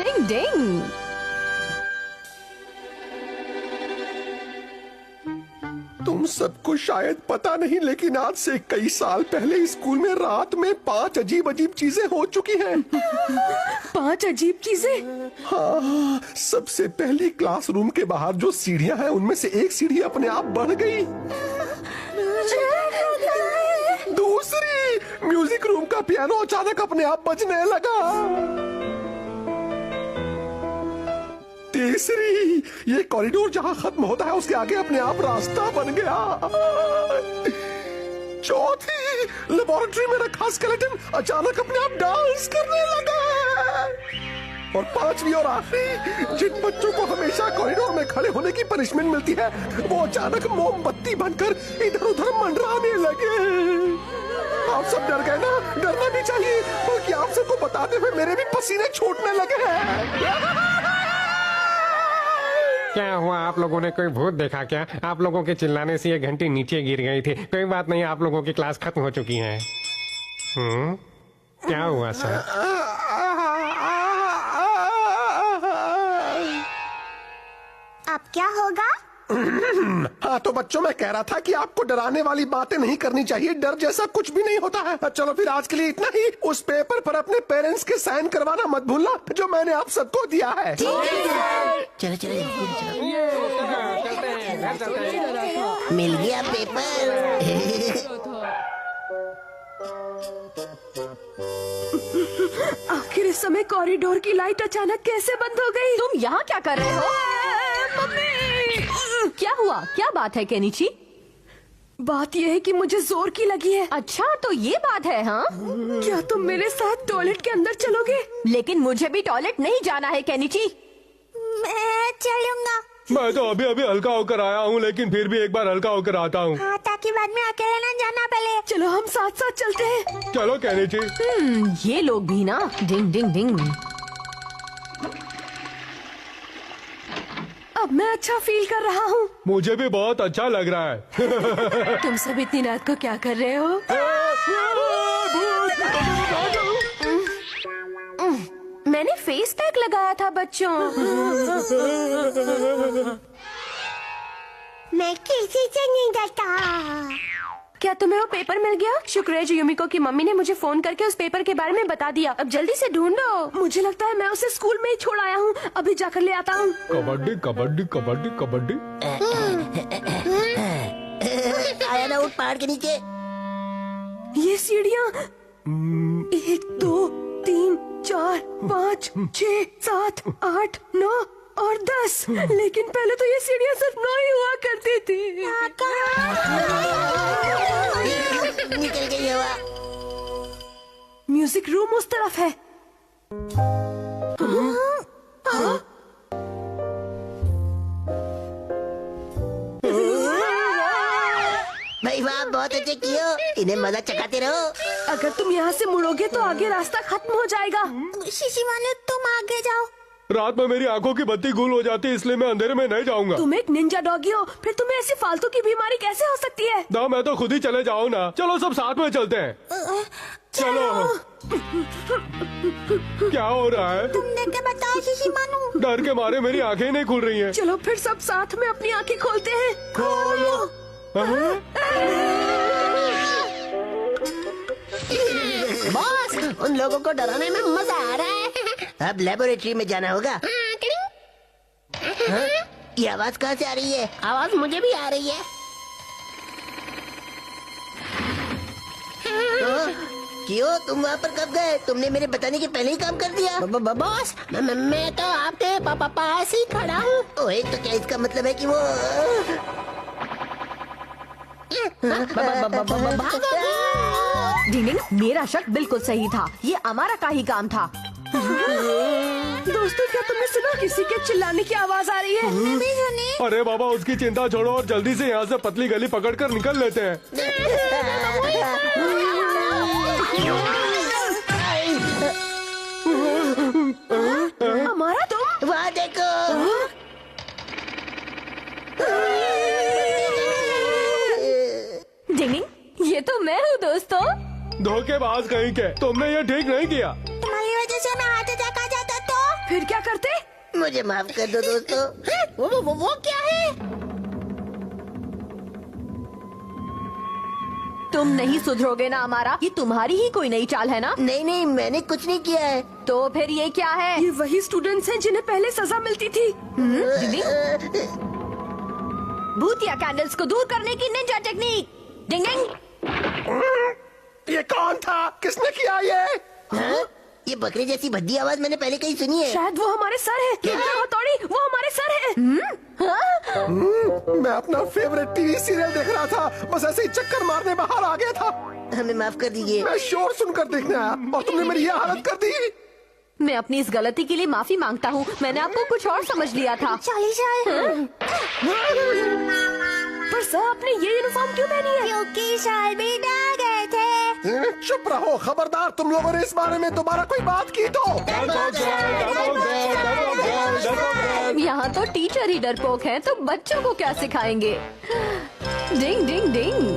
डिंग डिंग। तुम सबको शायद पता नहीं, लेकिन आज से कई साल पहले स्कूल में रात में 5 अजीब अजीब चीजें हो चुकी हैं। 5 अजीब चीजें? हाँ, सबसे पहली क्लासरूम के बाहर जो सीढ़ियां हैं उनमें से एक सीढ़ी अपने आप बढ़ गई। दूसरी, म्यूजिक रूम का पियानो अचानक अपने आप बजने लगा। तीसरी, ये कॉरिडोर जहां खत्म होता है उसके आगे अपने आप रास्ता बन गया। चौथी, लेबोरेटरी में रखा स्केलेटन अचानक अपने आप डांस करने लगा। और पांचवी और आखिरी, जिन बच्चों को हमेशा कॉरिडोर में खड़े होने की पनिशमेंट मिलती है वो अचानक मोमबत्ती बनकर इधर उधर मंडराने लगे। आप सब डर गए ना? डरना भी चाहिए, बल्कि आप सबको बताते हुए मेरे भी पसीने छूटने लगे हैं। क्या हुआ? आप लोगों ने कोई भूत देखा क्या? आप लोगों के चिल्लाने से ये घंटी नीचे गिर गई थी। कोई बात नहीं, आप लोगों की क्लास खत्म हो चुकी है। क्या हुआ सर? अब क्या होगा? हाँ तो बच्चों, मैं कह रहा था कि आपको डराने वाली बातें नहीं करनी चाहिए। डर जैसा कुछ भी नहीं होता है। चलो फिर आज के लिए इतना ही। उस पेपर पर अपने पेरेंट्स के साइन करवाना मत भूलना जो मैंने आप सबको दिया है। चलो चलो मिल गया पेपर। आखिर इस समय कॉरिडोर की लाइट अचानक कैसे बंद हो गई? तुम यहाँ क्या कर रहे हो? मम्मी! क्या हुआ? क्या बात है केनिची? बात यह है कि मुझे जोर की लगी है। अच्छा तो ये बात है? हाँ, क्या तुम मेरे साथ टॉयलेट के अंदर चलोगे? लेकिन मुझे भी टॉयलेट नहीं जाना है केनिची। मैं चलूंगा। मैं तो अभी अभी हल्का होकर आया हूँ, लेकिन फिर भी एक बार हल्का होकर आता हूँ। हाँ, ताकि बाद में अकेले ना जाना पड़े। चलो हम साथ साथ चलते हैं। चलो केनिची। ये लोग भी ना। डिंग डिंग डिंग। अब मैं अच्छा फील कर रहा हूँ। मुझे भी बहुत अच्छा लग रहा है। तुम सब इतनी रात को क्या कर रहे हो? मैंने फेस पैक लगाया था बच्चों। मैं किसी से नहीं डरता। क्या तुम्हें वो पेपर मिल गया? शुक्र है जो युमिको की मम्मी ने मुझे फोन करके उस पेपर के बारे में बता दिया। अब जल्दी से ढूंढो। मुझे लगता है मैं उसे स्कूल में ही छोड़ आया हूँ। अभी जाकर ले आता हूँ। कबड्डी कबड्डी कबड्डी कबड्डी। आया ना, उठ पहाड़ के नीचे। ये सीढ़ियाँ 1 2 3 4 5 6 7 8 9 और 10। लेकिन पहले तो ये सीढ़ियाँ सिर्फ 9 ही हुआ करती थी। निकल गई हवा। म्यूजिक रूम उस तरफ है। भाई वाह, बहुत अच्छे कियो। इन्हें मजा चखाते रहो। अगर तुम यहाँ से मुड़ोगे तो आगे रास्ता खत्म हो जाएगा। शिशिमाने, तुम आगे जाओ। रात में मेरी आंखों की बत्ती गुल हो जाती है, इसलिए मैं अंधेरे में नहीं जाऊंगा। तुम एक निंजा डॉगी हो, फिर तुम्हें ऐसी फालतू की बीमारी कैसे हो सकती है? ना, मैं तो खुद ही चले जाऊँ ना। चलो सब साथ में चलते हैं। चलो। क्या हो रहा है? तुम देख के बताओ शिशिमानु। डर के मारे मेरी आंखें ही नहीं खुल रही हैं। चलो फिर सब साथ में अपनी आंखें खोलते हैं। खोलो। बॉस, उन लोगों को डराने में मजा आ रहा है। अब लेबोरेटरी में जाना होगा। हाँ? ये आवाज कहाँ से आ रही है? आवाज मुझे भी आ रही है। क्यों, तुम वहाँ पर कब गए? तुमने मेरे बताने के पहले ही काम कर दिया। बॉस, मैं तो आपके पास ही खड़ा हूँ। ओए, तो क्या इसका मतलब है कि वो डिंग, मेरा शक बिल्कुल सही था। ये अमारा का ही काम था। दोस्तों, क्या तुमने सुना? किसी के चिल्लाने की आवाज आ रही है। अरे बाबा, उसकी चिंता छोड़ो और जल्दी से यहाँ से पतली गली पकड़कर निकल लेते हैं। अमारा, तुम वहाँ देखो। डिंग, ये तो मैं हूँ दोस्तों। धोखेबाज कहीं के, तुमने ये ठीक नहीं किया। तुम्हारी वजह से मैं हार्ट अटैक आ जाता तो फिर क्या करते? मुझे माफ कर दो दोस्तों। वो क्या है? तुम नहीं सुधरोगे ना अमारा? ये तुम्हारी ही कोई नई चाल है ना? नहीं नहीं, मैंने कुछ नहीं किया है। तो फिर ये क्या है? ये वही स्टूडेंट्स हैं जिन्हें पहले सजा मिलती थी। दीदी, भूतिया कैंडल्स को दूर करने की निंजा टेक्निक। डिंग डिंग। ये कौन था? किसने किया ये? हाँ? ये बकरी जैसी भद्दी आवाज मैंने पहले कहीं सुनी है। शायद वो हमारे सर है। हथौड़ी, वो हमारे सर है। मैं अपना फेवरेट टीवी सीरियल देख रहा था, बस ऐसे ही चक्कर मारने बाहर आ गया था। हमें माफ कर दीजिए। मैं शोर सुनकर देखने आया और तुमने मेरी ये हालत कर दी। मैं अपनी इस गलती के लिए माफी मांगता हूँ। मैंने आपको कुछ और समझ लिया था। 40 साल। पर सर, आपने ये यूनिफॉर्म क्यों पहनी है? क्योंकि साल भी डर गए थे। चुप रहो, खबरदार तुम लोगों ने इस बारे में दोबारा कोई बात की तो। यहाँ तो टीचर ही डरपोक है, तो बच्चों को क्या सिखाएंगे? डिंग डिंग डिंग।